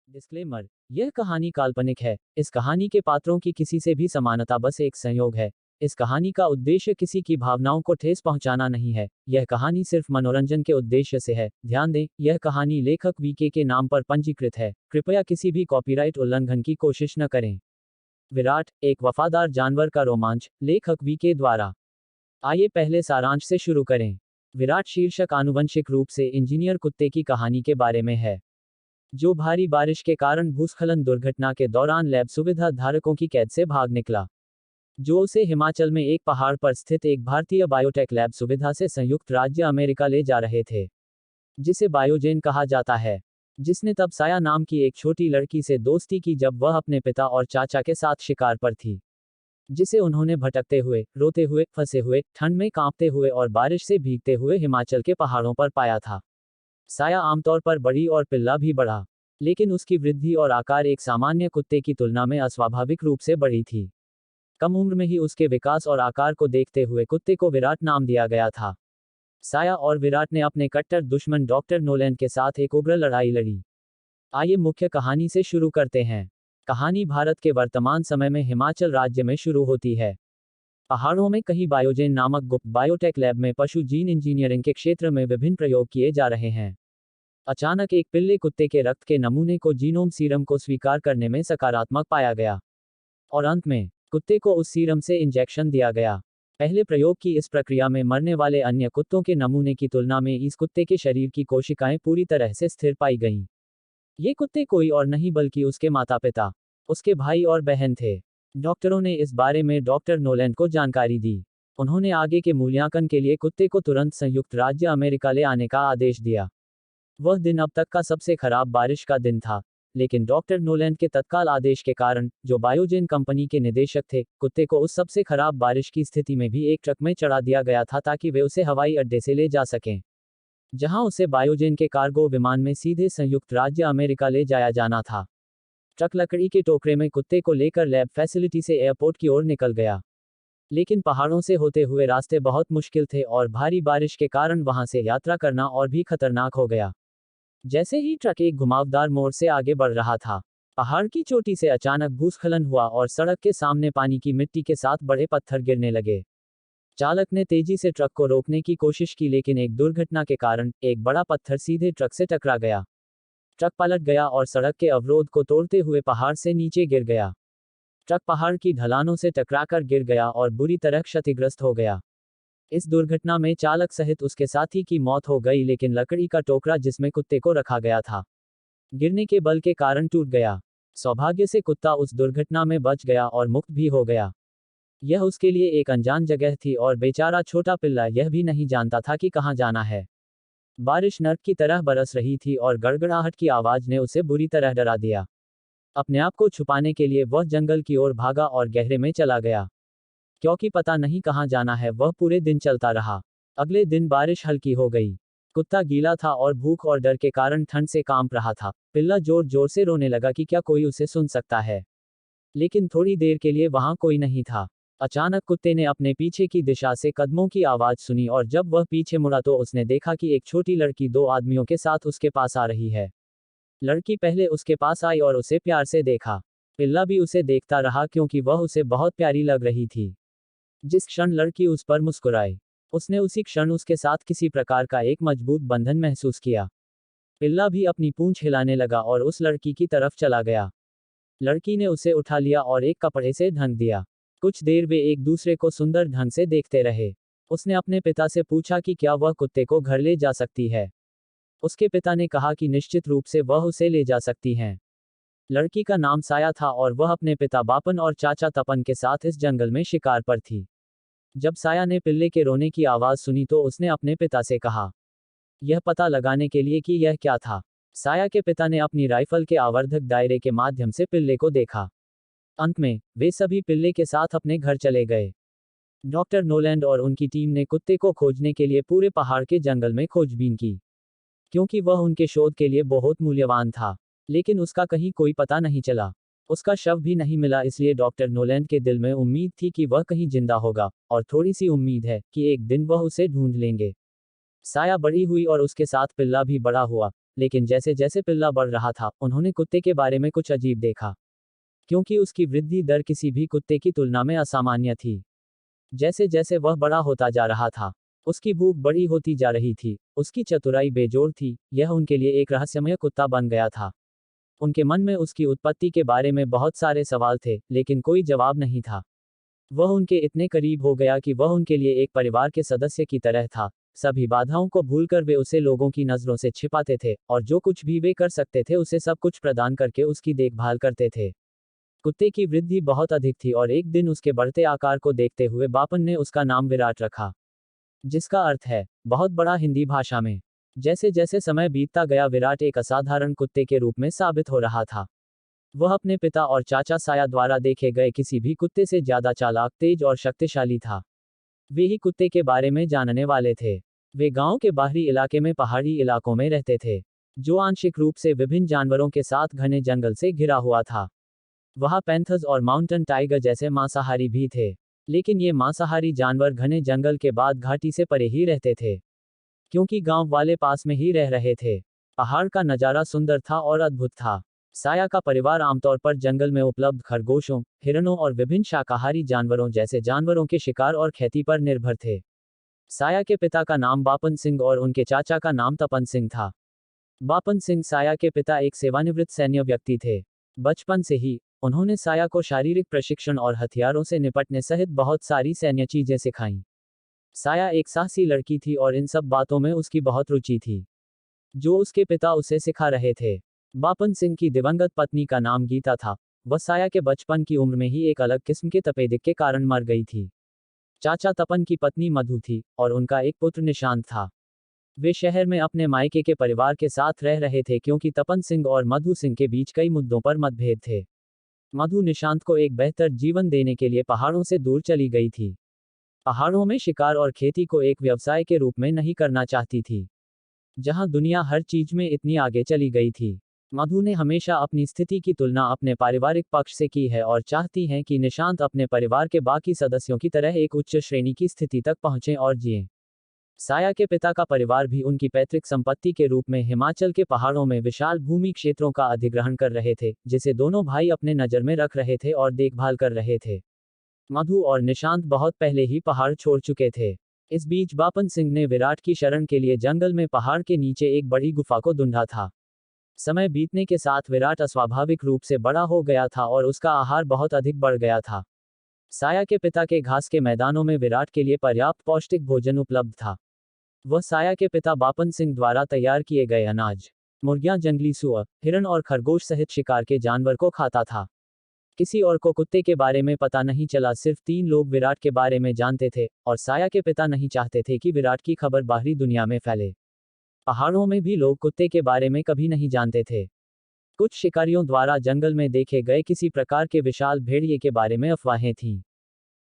Disclaimer. यह कहानी काल्पनिक है। इस कहानी के पात्रों की किसी से भी समानता बस एक संयोग है। इस कहानी का उद्देश्य किसी की भावनाओं को ठेस पहुंचाना नहीं है। यह कहानी सिर्फ मनोरंजन के उद्देश्य से है। ध्यान दें, यह कहानी लेखक वीके के नाम पर पंजीकृत है। कृपया किसी भी कॉपीराइट उल्लंघन की कोशिश न करें। विराट, एक वफादार जानवर का रोमांच, लेखक वीके द्वारा। आइए पहले सारांश से शुरू करें। विराट शीर्षक आनुवंशिक रूप से इंजीनियर कुत्ते की कहानी के बारे में है, जो भारी बारिश के कारण भूस्खलन दुर्घटना के दौरान लैब सुविधा धारकों की कैद से भाग निकला, जो उसे हिमाचल में एक पहाड़ पर स्थित एक भारतीय बायोटेक लैब सुविधा से संयुक्त राज्य अमेरिका ले जा रहे थे, जिसे बायोजेन कहा जाता है। जिसने तब साया नाम की एक छोटी लड़की से दोस्ती की जब वह अपने पिता और चाचा के साथ शिकार पर थी, जिसे उन्होंने भटकते हुए, रोते हुए, फंसे हुए, ठंड में कांपते हुए और बारिश से भीगते हुए हिमाचल के पहाड़ों पर पाया था। साया आमतौर पर बड़ी और पिल्ला भी बढ़ा, लेकिन उसकी वृद्धि और आकार एक सामान्य कुत्ते की तुलना में अस्वाभाविक रूप से बड़ी थी। कम उम्र में ही उसके विकास और आकार को देखते हुए कुत्ते को विराट नाम दिया गया था। साया और विराट ने अपने कट्टर दुश्मन डॉक्टर नोलैंड के साथ एक उग्र लड़ाई लड़ी। आइए मुख्य कहानी से शुरू करते हैं। कहानी भारत के वर्तमान समय में हिमाचल राज्य में शुरू होती है। पहाड़ों में कहीं बायोजेन नामक गुप्त बायोटेक लैब में पशु जीन इंजीनियरिंग के क्षेत्र में विभिन्न प्रयोग किए जा रहे हैं। अचानक एक पिल्ले कुत्ते के रक्त के नमूने को जीनोम सीरम को स्वीकार करने में सकारात्मक पाया गया, और अंत में कुत्ते को उस सीरम से इंजेक्शन दिया गया। पहले प्रयोग की इस प्रक्रिया में मरने वाले अन्य कुत्तों के नमूने की तुलना में इस कुत्ते के शरीर की कोशिकाएं पूरी तरह से स्थिर पाई गईं। ये कुत्ते कोई और नहीं बल्कि उसके माता पिता, उसके भाई और बहन थे। डॉक्टरों ने इस बारे में डॉक्टर नोलैंड को जानकारी दी। उन्होंने आगे के मूल्यांकन के लिए कुत्ते को तुरंत संयुक्त राज्य अमेरिका ले आने का आदेश दिया। वह दिन अब तक का सबसे खराब बारिश का दिन था, लेकिन डॉक्टर नोलैंड के तत्काल आदेश के कारण, जो बायोजेन कंपनी के निदेशक थे, कुत्ते को उस सबसे खराब बारिश की स्थिति में भी एक ट्रक में चढ़ा दिया गया था ताकि वे उसे हवाई अड्डे से ले जा सकें, जहां उसे बायोजेन के कार्गो विमान में सीधे संयुक्त राज्य अमेरिका ले जाया जाना था। ट्रक लकड़ी के टोकरे में कुत्ते को लेकर लैब फैसिलिटी से एयरपोर्ट की ओर निकल गया, लेकिन पहाड़ों से होते हुए रास्ते बहुत मुश्किल थे और भारी बारिश के कारण वहां से यात्रा करना और भी खतरनाक हो गया। जैसे ही ट्रक एक घुमावदार मोड़ से आगे बढ़ रहा था, पहाड़ की चोटी से अचानक भूस्खलन हुआ और सड़क के सामने पानी की मिट्टी के साथ बड़े पत्थर गिरने लगे। चालक ने तेजी से ट्रक को रोकने की कोशिश की, लेकिन एक दुर्घटना के कारण एक बड़ा पत्थर सीधे ट्रक से टकरा गया। ट्रक पलट गया और सड़क के अवरोध को तोड़ते हुए पहाड़ से नीचे गिर गया। ट्रक पहाड़ की ढलानों से टकराकर गिर गया और बुरी तरह क्षतिग्रस्त हो गया। इस दुर्घटना में चालक सहित उसके साथी की मौत हो गई, लेकिन लकड़ी का टोकरा जिसमें कुत्ते को रखा गया था, गिरने के बल के कारण टूट गया। सौभाग्य से कुत्ता उस दुर्घटना में बच गया और मुक्त भी हो गया। यह उसके लिए एक अनजान जगह थी और बेचारा छोटा पिल्ला यह भी नहीं जानता था कि कहाँ जाना है। बारिश नर्क की तरह बरस रही थी और गड़गड़ाहट की आवाज ने उसे बुरी तरह डरा दिया। अपने आप को छुपाने के लिए वह जंगल की ओर भागा और गहरे में चला गया। क्योंकि पता नहीं कहाँ जाना है, वह पूरे दिन चलता रहा। अगले दिन बारिश हल्की हो गई। कुत्ता गीला था और भूख और डर के कारण ठंड से कांप रहा था। पिल्ला जोर जोर से रोने लगा कि क्या कोई उसे सुन सकता है, लेकिन थोड़ी देर के लिए वहां कोई नहीं था। अचानक कुत्ते ने अपने पीछे की दिशा से कदमों की आवाज सुनी और जब वह पीछे मुड़ा तो उसने देखा कि एक छोटी लड़की दो आदमियों के साथ उसके पास आ रही है। लड़की पहले उसके पास आई और उसे प्यार से देखा। पिल्ला भी उसे देखता रहा क्योंकि वह उसे बहुत प्यारी लग रही थी। जिस क्षण लड़की उस पर मुस्कुराई, उसने उसी क्षण उसके साथ किसी प्रकार का एक मजबूत बंधन महसूस किया। पिल्ला भी अपनी पूंछ हिलाने लगा और उस लड़की की तरफ चला गया। लड़की ने उसे उठा लिया और एक कपड़े से ढक दिया। कुछ देर वे एक दूसरे को सुंदर ढंग से देखते रहे। उसने अपने पिता से पूछा कि क्या वह कुत्ते को घर ले जा सकती है। उसके पिता ने कहा कि निश्चित रूप से वह उसे ले जा सकती हैं। लड़की का नाम साया था और वह अपने पिता बापन और चाचा तपन के साथ इस जंगल में शिकार पर थी। जब साया ने पिल्ले के रोने की आवाज सुनी तो उसने अपने पिता से कहा, यह पता लगाने के लिए कि यह क्या था। साया के पिता ने अपनी राइफल के आवर्धक दायरे के माध्यम से पिल्ले को देखा। अंत में वे सभी पिल्ले के साथ अपने घर चले गए। डॉक्टर नोलैंड और उनकी टीम ने कुत्ते को खोजने के लिए पूरे पहाड़ के जंगल में खोजबीन की, क्योंकि वह उनके शोध के लिए बहुत मूल्यवान था। लेकिन उसका कहीं कोई पता नहीं चला। उसका शव भी नहीं मिला, इसलिए डॉक्टर नोलैंड के दिल में उम्मीद थी कि वह कहीं जिंदा होगा, और थोड़ी सी उम्मीद है कि एक दिन वह उसे ढूंढ लेंगे। साया बड़ी हुई और उसके साथ पिल्ला भी बड़ा हुआ, लेकिन जैसे जैसे पिल्ला बढ़ रहा था, उन्होंने कुत्ते के बारे में कुछ अजीब देखा। क्योंकि उसकी वृद्धि दर किसी भी कुत्ते की तुलना में असामान्य थी। जैसे जैसे वह बड़ा होता जा रहा था, उसकी भूख बड़ी होती जा रही थी, उसकी चतुराई बेजोड़ थी, यह उनके लिए एक रहस्यमय कुत्ता बन गया था। उनके मन में उसकी उत्पत्ति के बारे में बहुत सारे सवाल थे, लेकिन कोई जवाब नहीं था। वह उनके इतने करीब हो गया कि वह उनके लिए एक परिवार के सदस्य की तरह था। सभी बाधाओं को भूलकर वे उसे लोगों की नजरों से छिपाते थे, और जो कुछ भी वे कर सकते थे उसे सब कुछ प्रदान करके उसकी देखभाल करते थे। कुत्ते की वृद्धि बहुत अधिक थी और एक दिन उसके बढ़ते आकार को देखते हुए बापन ने उसका नाम विराट रखा, जिसका अर्थ है बहुत बड़ा हिंदी भाषा में। जैसे जैसे समय बीतता गया, विराट एक असाधारण कुत्ते के रूप में साबित हो रहा था। वह अपने पिता और चाचा साया द्वारा देखे गए किसी भी कुत्ते से ज्यादा चालाक, तेज और शक्तिशाली था। वे ही कुत्ते के बारे में जानने वाले थे। वे गांव के बाहरी इलाके में पहाड़ी इलाकों में रहते थे, जो आंशिक रूप से विभिन्न जानवरों के साथ घने जंगल से घिरा हुआ था। वहाँ पैंथर्स और माउंटेन टाइगर जैसे मांसाहारी भी थे, लेकिन ये मांसाहारी जानवर घने जंगल के बाद घाटी से परे ही रहते थे, क्योंकि गांव वाले पास में ही रह रहे थे। पहाड़ का नज़ारा सुंदर था और अद्भुत था। साया का परिवार आमतौर पर जंगल में उपलब्ध खरगोशों, हिरणों और विभिन्न शाकाहारी जानवरों जैसे जानवरों के शिकार और खेती पर निर्भर थे। साया के पिता का नाम बापन सिंह और उनके चाचा का नाम तपन सिंह था। बापन सिंह साया के पिता एक सेवानिवृत्त सैन्य व्यक्ति थे। बचपन से ही उन्होंने साया को शारीरिक प्रशिक्षण और हथियारों से निपटने सहित बहुत सारी सैन्य चीजें सिखाईं। साया एक साहसी लड़की थी और इन सब बातों में उसकी बहुत रुचि थी, जो उसके पिता उसे सिखा रहे थे। बापन सिंह की दिवंगत पत्नी का नाम गीता था। वह साया के बचपन की उम्र में ही एक अलग किस्म के तपेदिक के कारण मर गई थी। चाचा तपन की पत्नी मधु थी और उनका एक पुत्र निशांत था। वे शहर में अपने मायके के परिवार के साथ रह रहे थे, क्योंकि तपन सिंह और मधु सिंह के बीच कई मुद्दों पर मतभेद थे। मधु निशांत को एक बेहतर जीवन देने के लिए पहाड़ों से दूर चली गई थी। पहाड़ों में शिकार और खेती को एक व्यवसाय के रूप में नहीं करना चाहती थी, जहां दुनिया हर चीज में इतनी आगे चली गई थी। मधु ने हमेशा अपनी स्थिति की तुलना अपने पारिवारिक पक्ष से की है और चाहती हैं कि निशांत अपने परिवार के बाकी सदस्यों की तरह एक उच्च श्रेणी की स्थिति तक पहुंचे और जिए। साया के पिता का परिवार भी उनकी पैतृक संपत्ति के रूप में हिमाचल के पहाड़ों में विशाल भूमि क्षेत्रों का अधिग्रहण कर रहे थे, जिसे दोनों भाई अपने नजर में रख रहे थे और देखभाल कर रहे थे। मधु और निशांत बहुत पहले ही पहाड़ छोड़ चुके थे। इस बीच बापन सिंह ने विराट की शरण के लिए जंगल में पहाड़ के नीचे एक बड़ी गुफा को ढूंढा था। समय बीतने के साथ विराट अस्वाभाविक रूप से बड़ा हो गया था और उसका आहार बहुत अधिक बढ़ गया था। साया के पिता के घास के मैदानों में विराट के लिए पर्याप्त पौष्टिक भोजन उपलब्ध था। वह साया के पिता बापन सिंह द्वारा तैयार किए गए अनाज, मुर्गियां, जंगली सुअर, हिरण और खरगोश सहित शिकार के जानवर को खाता था। किसी और को कुत्ते के बारे में पता नहीं चला, सिर्फ 3 लोग विराट के बारे में जानते थे, और साया के पिता नहीं चाहते थे कि विराट की खबर बाहरी दुनिया में फैले। पहाड़ों में भी लोग कुत्ते के बारे में कभी नहीं जानते थे। कुछ शिकारियों द्वारा जंगल में देखे गए किसी प्रकार के विशाल भेड़िए के बारे में अफवाहें थीं।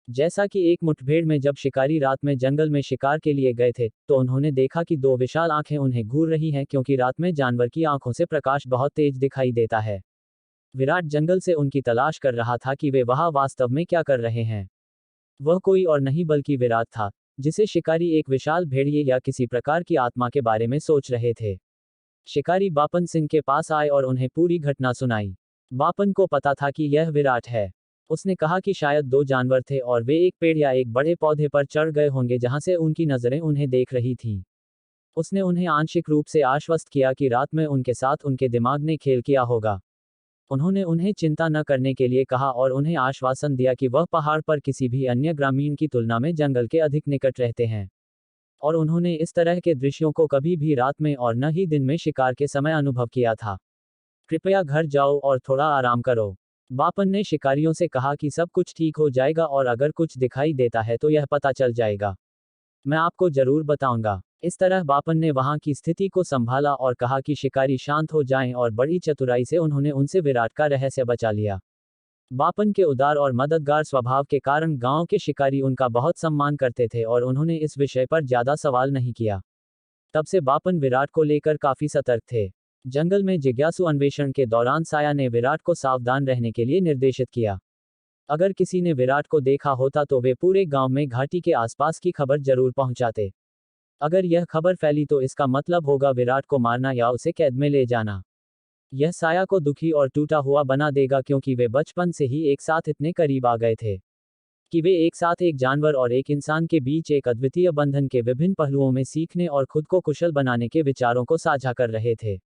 जैसा कि एक मुठभेड़ में जब शिकारी रात में जंगल में शिकार के लिए गए थे, तो उन्होंने देखा कि 2 विशाल आंखें उन्हें घूर रही हैं, क्योंकि रात में जानवर की आंखों से प्रकाश बहुत तेज दिखाई देता है। विराट जंगल से उनकी तलाश कर रहा था कि वे वहां वास्तव में क्या कर रहे हैं। वह कोई और नहीं बल्कि विराट था, जिसे शिकारी एक विशाल भेड़िए या किसी प्रकार की आत्मा के बारे में सोच रहे थे। शिकारी बापन सिंह के पास आए और उन्हें पूरी घटना सुनाई। बापन को पता था कि यह विराट है। उसने कहा कि शायद 2 जानवर थे और वे एक पेड़ या एक बड़े पौधे पर चढ़ गए होंगे जहां से उनकी नजरें उन्हें देख रही थीं। उसने उन्हें आंशिक रूप से आश्वस्त किया कि रात में उनके साथ उनके दिमाग ने खेल किया होगा। उन्होंने उन्हें चिंता न करने के लिए कहा और उन्हें आश्वासन दिया कि वह पहाड़ पर किसी भी अन्य ग्रामीण की तुलना में जंगल के अधिक निकट रहते हैं, और उन्होंने इस तरह के दृश्यों को कभी भी रात में और न ही दिन में शिकार के समय अनुभव किया था। कृपया घर जाओ और थोड़ा आराम करो। बापन ने शिकारियों से कहा कि सब कुछ ठीक हो जाएगा और अगर कुछ दिखाई देता है तो यह पता चल जाएगा। मैं आपको जरूर बताऊंगा। इस तरह बापन ने वहां की स्थिति को संभाला और कहा कि शिकारी शांत हो जाएं, और बड़ी चतुराई से उन्होंने उनसे विराट का रहस्य बचा लिया। बापन के उदार और मददगार स्वभाव के कारण गांव के शिकारी उनका बहुत सम्मान करते थे और उन्होंने इस विषय पर ज्यादा सवाल नहीं किया। तब से बापन विराट को लेकर काफी सतर्क थे। जंगल में जिज्ञासु अन्वेषण के दौरान साया ने विराट को सावधान रहने के लिए निर्देशित किया। अगर किसी ने विराट को देखा होता तो वे पूरे गांव में घाटी के आसपास की खबर जरूर पहुंचाते। अगर यह खबर फैली तो इसका मतलब होगा विराट को मारना या उसे कैद में ले जाना। यह साया को दुखी और टूटा हुआ बना देगा क्योंकि वे बचपन से ही एक साथ इतने करीब आ गए थे कि वे एक साथ एक जानवर और एक इंसान के बीच एक अद्वितीय बंधन के विभिन्न पहलुओं में सीखने और खुद को कुशल बनाने के विचारों को साझा कर रहे थे।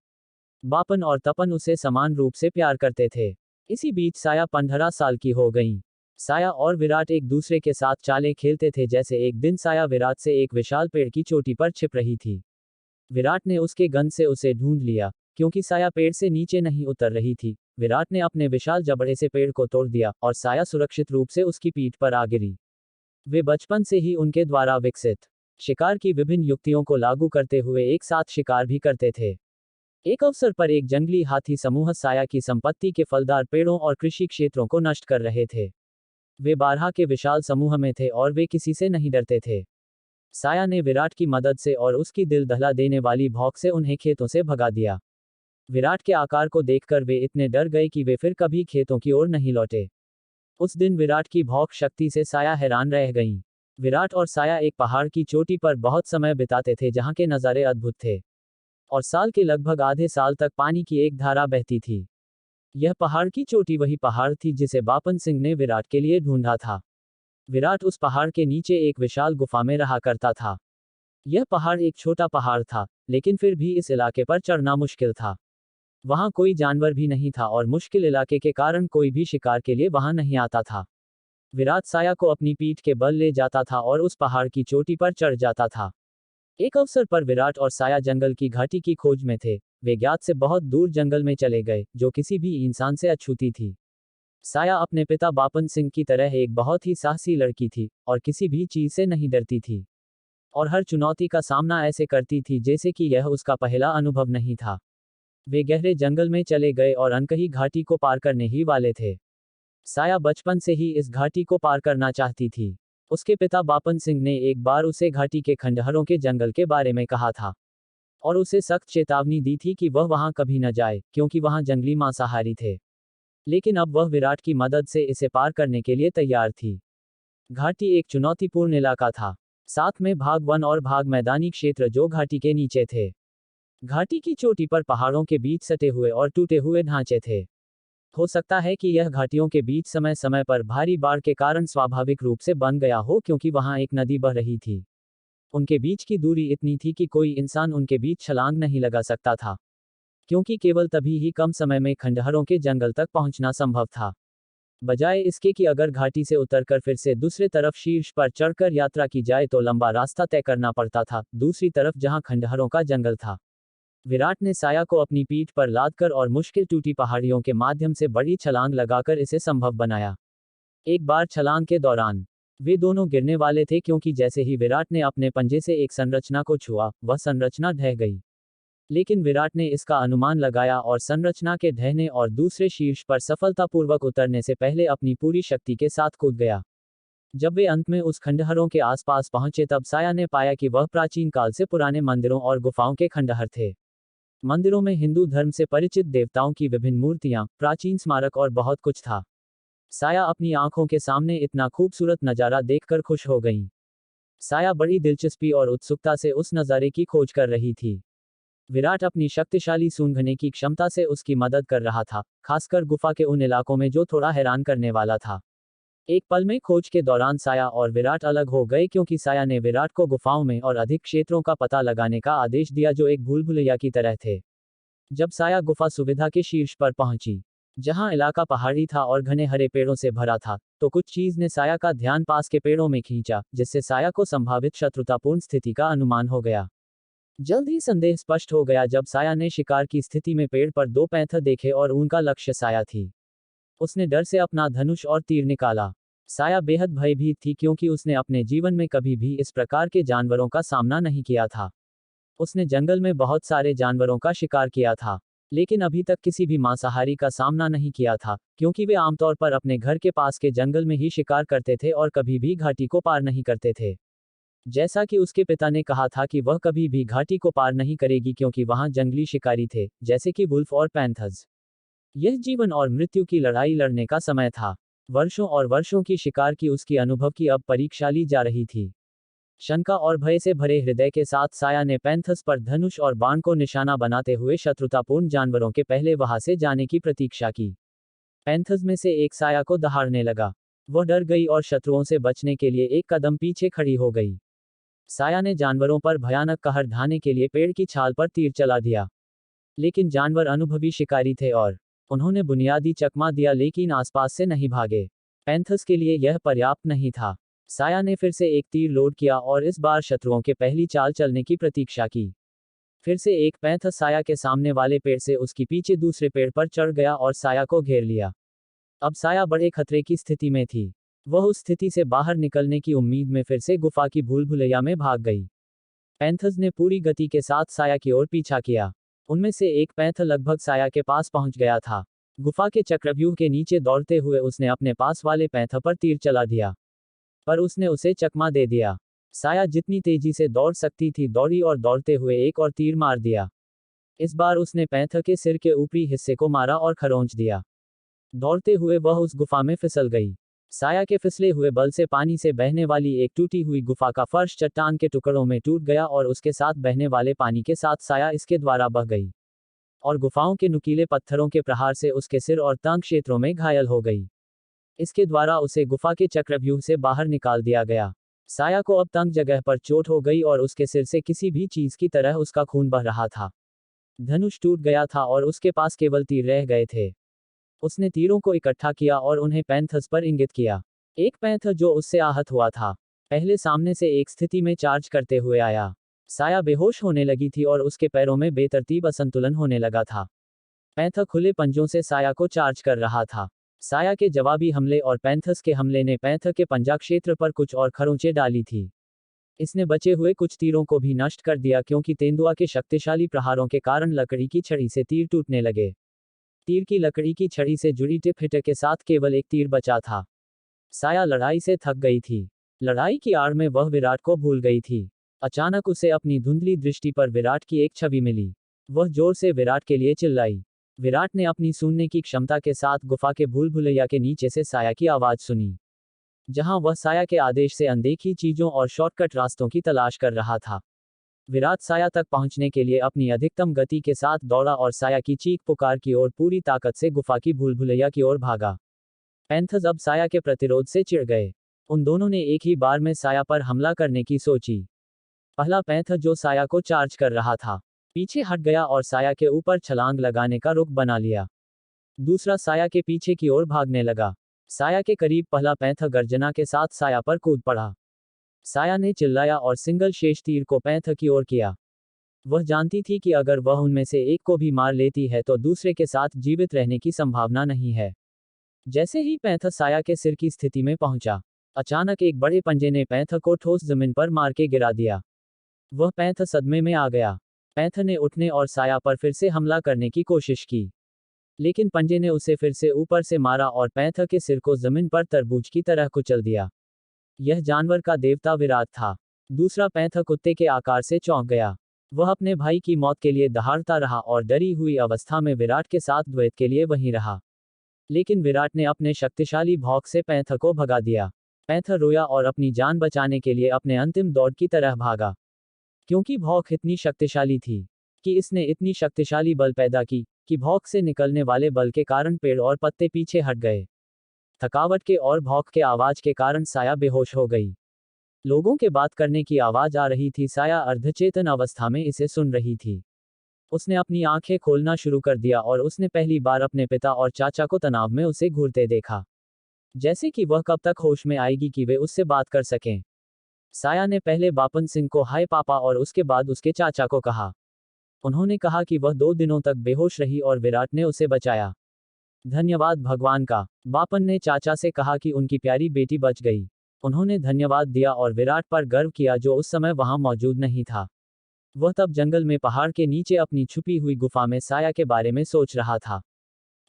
बापन और तपन उसे समान रूप से प्यार करते थे। इसी बीच साया 15 साल की हो गई। साया और विराट एक दूसरे के साथ चालें खेलते थे। जैसे एक दिन साया विराट से एक विशाल पेड़ की चोटी पर छिप रही थी। विराट ने उसके गंध से उसे ढूंढ लिया। क्योंकि साया पेड़ से नीचे नहीं उतर रही थी, विराट ने अपने विशाल जबड़े से पेड़ को तोड़ दिया और साया सुरक्षित रूप से उसकी पीठ पर आ गिरी। वे बचपन से ही उनके द्वारा विकसित शिकार की विभिन्न युक्तियों को लागू करते हुए एक साथ शिकार भी करते थे। एक अवसर पर एक जंगली हाथी समूह साया की संपत्ति के फलदार पेड़ों और कृषि क्षेत्रों को नष्ट कर रहे थे। वे 12 के विशाल समूह में थे और वे किसी से नहीं डरते थे। साया ने विराट की मदद से और उसकी दिल दहला देने वाली भौंक से उन्हें खेतों से भगा दिया। विराट के आकार को देखकर वे इतने डर गए कि वे फिर कभी खेतों की ओर नहीं लौटे। उस दिन विराट की भौंक शक्ति से साया हैरान रह गईं। विराट और साया एक पहाड़ की चोटी पर बहुत समय बिताते थे जहां के नज़ारे अद्भुत थे और साल के लगभग आधे साल तक पानी की एक धारा बहती थी। यह पहाड़ की चोटी वही पहाड़ थी जिसे बापन सिंह ने विराट के लिए ढूंढा था। विराट उस पहाड़ के नीचे एक विशाल गुफा में रहा करता था। यह पहाड़ एक छोटा पहाड़ था, लेकिन फिर भी इस इलाके पर चढ़ना मुश्किल था। वहां कोई जानवर भी नहीं था और मुश्किल इलाके के कारण कोई भी शिकार के लिए वहां नहीं आता था। विराट साया को अपनी पीठ के बल ले जाता था और उस पहाड़ की चोटी पर चढ़ जाता था। एक अवसर पर विराट और साया जंगल की घाटी की खोज में थे। वे ज्ञात से बहुत दूर जंगल में चले गए, जो किसी भी इंसान से अछूती थी। साया अपने पिता बापन सिंह की तरह एक बहुत ही साहसी लड़की थी और किसी भी चीज से नहीं डरती थी और हर चुनौती का सामना ऐसे करती थी जैसे कि यह उसका पहला अनुभव नहीं था। वे गहरे जंगल में चले गए और अनकही घाटी को पार करने ही वाले थे। साया बचपन से ही इस घाटी को पार करना चाहती थी। उसके पिता बापन सिंह ने एक बार उसे घाटी के खंडहरों के जंगल के बारे में कहा था और उसे सख्त चेतावनी दी थी कि वह वहां कभी न जाए क्योंकि वहां जंगली मांसाहारी थे। लेकिन अब वह विराट की मदद से इसे पार करने के लिए तैयार थी। घाटी एक चुनौतीपूर्ण इलाका था, साथ में भाग वन और भाग मैदानी क्षेत्र जो घाटी के नीचे थे। घाटी की चोटी पर पहाड़ों के बीच सटे हुए और टूटे हुए ढांचे थे। हो सकता है कि यह घाटियों के बीच समय समय पर भारी बाढ़ के कारण स्वाभाविक रूप से बन गया हो क्योंकि वहां एक नदी बह रही थी। उनके बीच की दूरी इतनी थी कि कोई इंसान उनके बीच छलांग नहीं लगा सकता था, क्योंकि केवल तभी ही कम समय में खंडहरों के जंगल तक पहुंचना संभव था। बजाय इसके कि अगर घाटी से उतरकर फिर से दूसरे तरफ शीर्ष पर चढ़कर यात्रा की जाए तो लंबा रास्ता तय करना पड़ता था, दूसरी तरफ जहां खंडहरों का जंगल था। विराट ने साया को अपनी पीठ पर लादकर और मुश्किल टूटी पहाड़ियों के माध्यम से बड़ी छलांग लगाकर इसे संभव बनाया। एक बार छलांग के दौरान वे दोनों गिरने वाले थे क्योंकि जैसे ही विराट ने अपने पंजे से एक संरचना को छुआ, वह संरचना ढह गई। लेकिन विराट ने इसका अनुमान लगाया और संरचना के ढहने और दूसरे शीर्ष पर सफलतापूर्वक उतरने से पहले अपनी पूरी शक्ति के साथ कूद गया। जब वे अंत में उस खंडहरों के आसपास पहुंचे तब साया ने पाया कि वह प्राचीन काल से पुराने मंदिरों और गुफाओं के खंडहर थे। मंदिरों में हिंदू धर्म से परिचित देवताओं की विभिन्न मूर्तियां, प्राचीन स्मारक और बहुत कुछ था। साया अपनी आंखों के सामने इतना खूबसूरत नजारा देखकर खुश हो गई। साया बड़ी दिलचस्पी और उत्सुकता से उस नज़ारे की खोज कर रही थी। विराट अपनी शक्तिशाली सूंघने की क्षमता से उसकी मदद कर रहा था, खासकर गुफा के उन इलाकों में जो थोड़ा हैरान करने वाला था। एक पल में खोज के दौरान साया और विराट अलग हो गए क्योंकि साया ने विराट को गुफाओं में और अधिक क्षेत्रों का पता लगाने का आदेश दिया जो एक भूल भुलैया की तरह थे। जब साया गुफा सुविधा के शीर्ष पर पहुंची, जहां इलाका पहाड़ी था और घने हरे पेड़ों से भरा था, तो कुछ चीज ने साया का ध्यान पास के पेड़ों में खींचा, जिससे साया को संभावित शत्रुतापूर्ण स्थिति का अनुमान हो गया। जल्द ही संदेह स्पष्ट हो गया जब साया ने शिकार की स्थिति में पेड़ पर 2 पैंथर देखे और उनका लक्ष्य साया थी। उसने डर से अपना धनुष और तीर निकाला। साया बेहद भयभीत थी क्योंकि उसने अपने जीवन में कभी भी इस प्रकार के जानवरों का सामना नहीं किया था। उसने जंगल में बहुत सारे जानवरों का शिकार किया था, लेकिन अभी तक किसी भी मांसाहारी का सामना नहीं किया था, क्योंकि वे आमतौर पर अपने घर के पास के जंगल में ही शिकार करते थे और कभी भी घाटी को पार नहीं करते थे। जैसा कि उसके पिता ने कहा था कि वह कभी भी घाटी को पार नहीं करेगी क्योंकि वहां जंगली शिकारी थे, जैसे कि वुल्फ और पैंथर्स। यह जीवन और मृत्यु की लड़ाई लड़ने का समय था। वर्षों और वर्षों की शिकार की उसकी अनुभव की अब परीक्षा ली जा रही थी। शंका और भय से भरे हृदय के साथ साया ने पैंथर्स पर धनुष और बाण को निशाना बनाते हुए शत्रुतापूर्ण जानवरों के पहले वहां से जाने की प्रतीक्षा की। पैंथर्स में से एक साया को दहाड़ने लगा। वह डर गई और शत्रुओं से बचने के लिए एक कदम पीछे खड़ी हो गई। साया ने जानवरों पर भयानक कहर ढाने के लिए पेड़ की छाल पर तीर चला दिया। लेकिन जानवर अनुभवी शिकारी थे और उन्होंने बुनियादी चकमा दिया लेकिन आसपास से नहीं भागे। पैंथर्स के लिए यह पर्याप्त नहीं था। साया ने फिर से एक तीर लोड किया और इस बार शत्रुओं के पहली चाल चलने की प्रतीक्षा की। फिर से एक पैंथर साया के सामने वाले पेड़ से उसकी पीछे दूसरे पेड़ पर चढ़ गया और साया को घेर लिया। अब साया बड़े खतरे की स्थिति में थी। वह उस स्थिति से बाहर निकलने की उम्मीद में फिर से गुफा की भूल भुलैया में भाग गई। पैंथर्स ने पूरी गति के साथ साया की ओर पीछा किया। उनमें से एक पैंथर लगभग साया के पास पहुंच गया था। गुफा के चक्रव्यूह के नीचे दौड़ते हुए उसने अपने पास वाले पैंथर पर तीर चला दिया, पर उसने उसे चकमा दे दिया। साया जितनी तेजी से दौड़ सकती थी दौड़ी और दौड़ते हुए एक और तीर मार दिया। इस बार उसने पैंथर के सिर के ऊपरी हिस्से को मारा और खरोंच दिया। दौड़ते हुए वह उस गुफा में फिसल गई। साया के फिसले हुए बल से पानी से बहने वाली एक टूटी हुई गुफा का फर्श चट्टान के टुकड़ों में टूट गया और उसके साथ बहने वाले पानी के साथ साया इसके द्वारा बह गई और गुफाओं के नुकीले पत्थरों के प्रहार से उसके सिर और टांग क्षेत्रों में घायल हो गई। इसके द्वारा उसे गुफा के चक्रव्यूह से बाहर निकाल दिया गया। साया को अब तंग जगह पर चोट हो गई और उसके सिर से किसी भी चीज की तरह उसका खून बह रहा था। धनुष टूट गया था और उसके पास केवल तीर रह गए थे। उसने तीरों को इकट्ठा किया और उन्हें पैंथर्स पर इंगित किया। एक पैंथर जो उससे आहत हुआ था पहले सामने से एक स्थिति में चार्ज करते हुए आया। साया बेहोश होने लगी थी और उसके पैरों में बेतरतीब असंतुलन होने लगा था। पैंथर खुले पंजों से साया को चार्ज कर रहा था। साया के जवाबी हमले और पैंथर्स के हमले ने पैंथर के पंजा क्षेत्र पर कुछ और खरोंचें डाली थी। इसने बचे हुए कुछ तीरों को भी नष्ट कर दिया क्योंकि तेंदुआ के शक्तिशाली प्रहारों के कारण लकड़ी की छड़ी से तीर टूटने लगे। तीर की लकड़ी की छड़ी से जुड़ी टिप हिटर के साथ केवल एक तीर बचा था। साया लड़ाई से थक गई थी। लड़ाई की आड़ में वह विराट को भूल गई थी। अचानक उसे अपनी धुंधली दृष्टि पर विराट की एक छवि मिली। वह जोर से विराट के लिए चिल्लाई। विराट ने अपनी सुनने की क्षमता के साथ गुफा के भूल भुलैया के नीचे से साया की आवाज सुनी, जहां वह साया के आदेश से अनदेखी चीजों और शॉर्टकट रास्तों की तलाश कर रहा था। विराट साया तक पहुंचने के लिए अपनी अधिकतम गति के साथ दौड़ा और साया की चीख पुकार की ओर पूरी ताकत से गुफा की भूल भुलैया की ओर भागा। पैंथर्स अब साया के प्रतिरोध से चिढ़ गए। उन दोनों ने एक ही बार में साया पर हमला करने की सोची। पहला पैंथर जो साया को चार्ज कर रहा था पीछे हट गया और साया के ऊपर छलांग लगाने का रुख बना लिया। दूसरा साया के पीछे की ओर भागने लगा। साया के करीब पहला पैंथर गर्जना के साथ साया पर कूद पड़ा। साया ने चिल्लाया और सिंगल शेष तीर को पैंथर की ओर किया। वह जानती थी कि अगर वह उनमें से एक को भी मार लेती है तो दूसरे के साथ जीवित रहने की संभावना नहीं है। जैसे ही पैंथर साया के सिर की स्थिति में पहुंचा, अचानक एक बड़े पंजे ने पैंथर को ठोस जमीन पर मार के गिरा दिया। वह पैंथर सदमे में आ गया। पैंथर ने उठने और साया पर फिर से हमला करने की कोशिश की, लेकिन पंजे ने उसे फिर से ऊपर से मारा और पैंथर के सिर को जमीन पर तरबूज की तरह कुचल दिया। यह जानवर का देवता विराट था। दूसरा पैंथर कुत्ते के आकार से चौंक गया। वह अपने भाई की मौत के लिए दहाड़ता रहा और डरी हुई अवस्था में विराट के साथ द्वैत के लिए वहीं रहा। लेकिन विराट ने अपने शक्तिशाली भौंक से पैंथर को भगा दिया। पैंथर रोया और अपनी जान बचाने के लिए अपने अंतिम दौड़ की तरह भागा, क्योंकि भौंक इतनी शक्तिशाली थी कि इसने इतनी शक्तिशाली बल पैदा की कि भौंक से निकलने वाले बल के कारण पेड़ और पत्ते पीछे हट गए। थकावट के और भौंक के आवाज के कारण साया बेहोश हो गई। लोगों के बात करने की आवाज आ रही थी। साया अर्धचेतन अवस्था में इसे सुन रही थी। उसने अपनी आंखें खोलना शुरू कर दिया और उसने पहली बार अपने पिता और चाचा को तनाव में उसे घूरते देखा, जैसे कि वह कब तक होश में आएगी कि वे उससे बात कर सकें। साया ने पहले बापन सिंह को हाय पापा और उसके बाद उसके चाचा को कहा। उन्होंने कहा कि वह 2 दिनों तक बेहोश रही और विराट ने उसे बचाया। धन्यवाद भगवान का, बापन ने चाचा से कहा कि उनकी प्यारी बेटी बच गई। उन्होंने धन्यवाद दिया और विराट पर गर्व किया जो उस समय वहां मौजूद नहीं था। वह तब जंगल में पहाड़ के नीचे अपनी छुपी हुई गुफा में साया के बारे में सोच रहा था।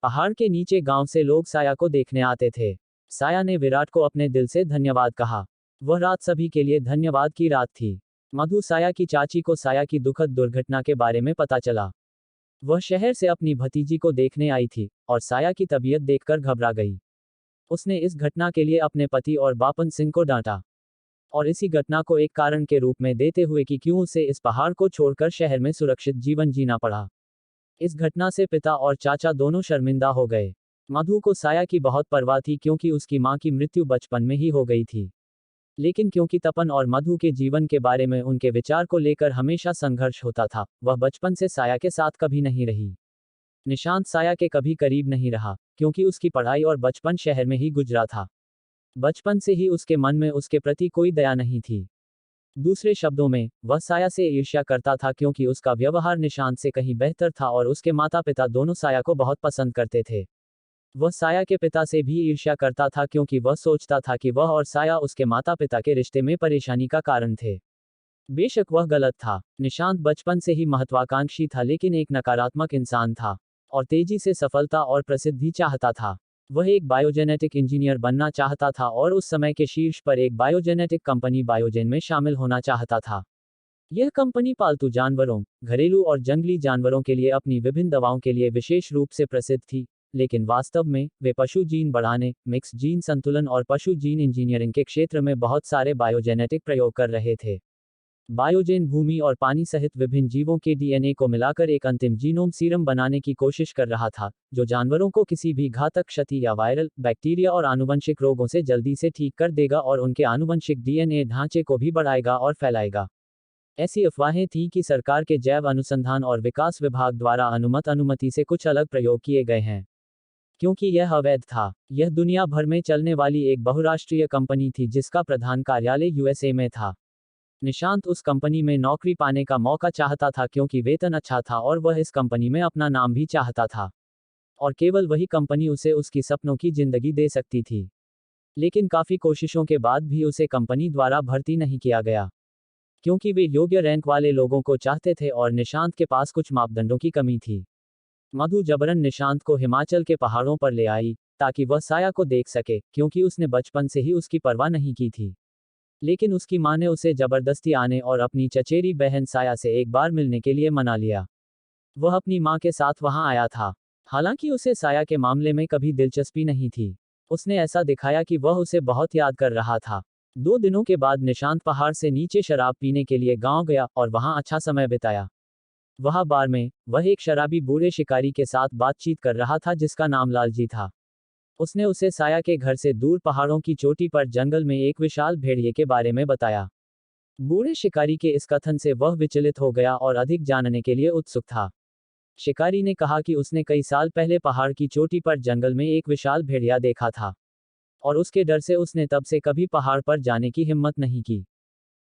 पहाड़ के नीचे गांव से लोग साया को देखने आते थे। साया ने विराट को अपने दिल से धन्यवाद कहा। वह रात सभी के लिए धन्यवाद की रात थी। मधु साया की चाची को साया की दुखद दुर्घटना के बारे में पता चला। वह शहर से अपनी भतीजी को देखने आई थी और साया की तबीयत देखकर घबरा गई। उसने इस घटना के लिए अपने पति और बापन सिंह को डांटा। और इसी घटना को एक कारण के रूप में देते हुए कि क्यों उसे इस पहाड़ को छोड़कर शहर में सुरक्षित जीवन जीना पड़ा। इस घटना से पिता और चाचा दोनों शर्मिंदा हो गए। मधु को साया की बहुत परवाह थी क्योंकि उसकी मां की मृत्यु बचपन में ही हो गई थी। लेकिन क्योंकि तपन और मधु के जीवन के बारे में उनके विचार को लेकर हमेशा संघर्ष होता था, वह बचपन से साया के साथ कभी नहीं रही। निशांत साया के कभी करीब नहीं रहा, क्योंकि उसकी पढ़ाई और बचपन शहर में ही गुजरा था। बचपन से ही उसके मन में उसके प्रति कोई दया नहीं थी। दूसरे शब्दों में, वह साया से ईर्ष्या करता था क्योंकि उसका व्यवहार निशांत से कहीं बेहतर था और उसके माता पिता दोनों साया को बहुत पसंद करते थे। वह साया के पिता से भी ईर्ष्या करता था क्योंकि वह सोचता था कि वह और साया उसके माता पिता के रिश्ते में परेशानी का कारण थे। बेशक वह गलत था। निशांत बचपन से ही महत्वाकांक्षी था लेकिन एक नकारात्मक इंसान था और तेजी से सफलता और प्रसिद्धि चाहता था। वह एक बायोजेनेटिक इंजीनियर बनना चाहता था और उस समय के शीर्ष पर एक बायोजेनेटिक कंपनी बायोजेन में शामिल होना चाहता था। यह कंपनी पालतू जानवरों, घरेलू और जंगली जानवरों के लिए अपनी विभिन्न दवाओं के लिए विशेष रूप से प्रसिद्ध थी, लेकिन वास्तव में वे पशु जीन बढ़ाने, मिक्स जीन संतुलन और पशु जीन इंजीनियरिंग के क्षेत्र में बहुत सारे बायोजेनेटिक प्रयोग कर रहे थे। बायोजेन भूमि और पानी सहित विभिन्न जीवों के डीएनए को मिलाकर एक अंतिम जीनोम सीरम बनाने की कोशिश कर रहा था, जो जानवरों को किसी भी घातक क्षति या वायरल, बैक्टीरिया और आनुवंशिक रोगों से जल्दी से ठीक कर देगा और उनके आनुवंशिक डीएनए ढांचे को भी बढ़ाएगा और फैलाएगा। ऐसी अफवाहें थीं कि सरकार के जैव अनुसंधान और विकास विभाग द्वारा अनुमति से कुछ अलग प्रयोग किए गए हैं। क्योंकि यह अवैध था, यह दुनिया भर में चलने वाली एक बहुराष्ट्रीय कंपनी थी जिसका प्रधान कार्यालय यूएसए में था। निशांत उस कंपनी में नौकरी पाने का मौका चाहता था क्योंकि वेतन अच्छा था और वह इस कंपनी में अपना नाम भी चाहता था। और केवल वही कंपनी उसे उसकी सपनों की जिंदगी दे सकती थी। लेकिन काफी कोशिशों के बाद भी उसे कंपनी द्वारा भर्ती नहीं किया गया, क्योंकि वे योग्य रैंक वाले लोगों को चाहते थे और निशांत के पास कुछ मापदंडों की कमी थी। मधु जबरन निशांत को हिमाचल के पहाड़ों पर ले आई ताकि वह साया को देख सके, क्योंकि उसने बचपन से ही उसकी परवाह नहीं की थी। लेकिन उसकी मां ने उसे जबरदस्ती आने और अपनी चचेरी बहन साया से एक बार मिलने के लिए मना लिया। वह अपनी मां के साथ वहां आया था, हालांकि उसे साया के मामले में कभी दिलचस्पी नहीं थी। उसने ऐसा दिखाया कि वह उसे बहुत याद कर रहा था। 2 दिनों के बाद निशांत पहाड़ से नीचे शराब पीने के लिए गांव गया और वहां अच्छा समय बिताया। वहां बार में, वह एक शराबी बूढ़े शिकारी के साथ बातचीत कर रहा था जिसका नाम लालजी था। उसने उसे साया के घर से दूर पहाड़ों की चोटी पर जंगल में एक विशाल भेड़िए के बारे में बताया। बूढ़े शिकारी के इस कथन से वह विचलित हो गया और अधिक जानने के लिए उत्सुक था। शिकारी ने कहा कि उसने कई साल पहले पहाड़ की चोटी पर जंगल में एक विशाल भेड़िया देखा था और उसके डर से उसने तब से कभी पहाड़ पर जाने की हिम्मत नहीं की।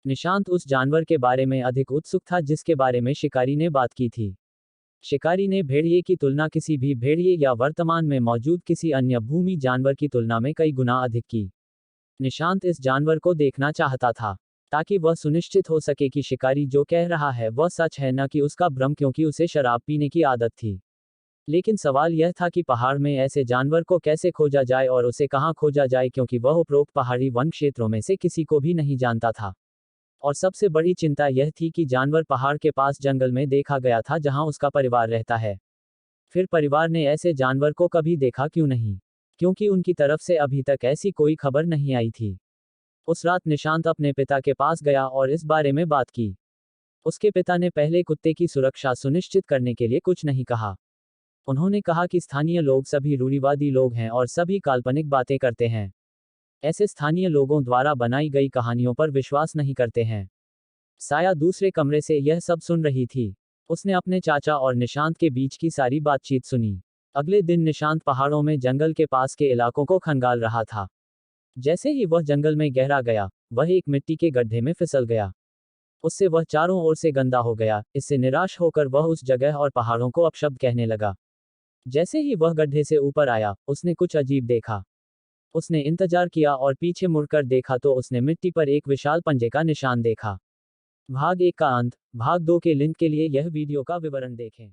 निशांत उस जानवर के बारे में अधिक उत्सुक था जिसके बारे में शिकारी ने बात की थी। शिकारी ने भेड़िए की तुलना किसी भी भेड़िए या वर्तमान में मौजूद किसी अन्य भूमि जानवर की तुलना में कई गुना अधिक की। निशांत इस जानवर को देखना चाहता था ताकि वह सुनिश्चित हो सके कि शिकारी जो कह रहा है वह सच है, न कि उसका भ्रम, क्योंकि उसे शराब पीने की आदत थी। लेकिन सवाल यह था कि पहाड़ में ऐसे जानवर को कैसे खोजा जाए और उसे कहां खोजा जाए, क्योंकि वह उपरोक्त पहाड़ी वन क्षेत्रों में से किसी को भी नहीं जानता था। और सबसे बड़ी चिंता यह थी कि जानवर पहाड़ के पास जंगल में देखा गया था जहां उसका परिवार रहता है। फिर परिवार ने ऐसे जानवर को कभी देखा क्यों नहीं? क्योंकि उनकी तरफ से अभी तक ऐसी कोई खबर नहीं आई थी। उस रात निशांत अपने पिता के पास गया और इस बारे में बात की। उसके पिता ने पहले कुत्ते की सुरक्षा सुनिश्चित करने के लिए कुछ नहीं कहा। उन्होंने कहा कि स्थानीय लोग सभी रूढ़िवादी लोग हैं और सभी काल्पनिक बातें करते हैं। ऐसे स्थानीय लोगों द्वारा बनाई गई कहानियों पर विश्वास नहीं करते हैं। साया दूसरे कमरे से यह सब सुन रही थी। उसने अपने चाचा और निशांत के बीच की सारी बातचीत सुनी। अगले दिन निशांत पहाड़ों में जंगल के पास के इलाकों को खंगाल रहा था। जैसे ही वह जंगल में गहरा गया, वह एक मिट्टी के गड्ढे में फिसल गया। उससे वह चारों ओर से गंदा हो गया। इससे निराश होकर वह उस जगह और पहाड़ों को अपशब्द कहने लगा। जैसे ही वह गड्ढे से ऊपर आया, उसने कुछ अजीब देखा। उसने इंतजार किया और पीछे मुड़कर देखा तो उसने मिट्टी पर एक विशाल पंजे का निशान देखा। भाग 1 का अंत। भाग 2 के लिंक के लिए यह वीडियो का विवरण देखें।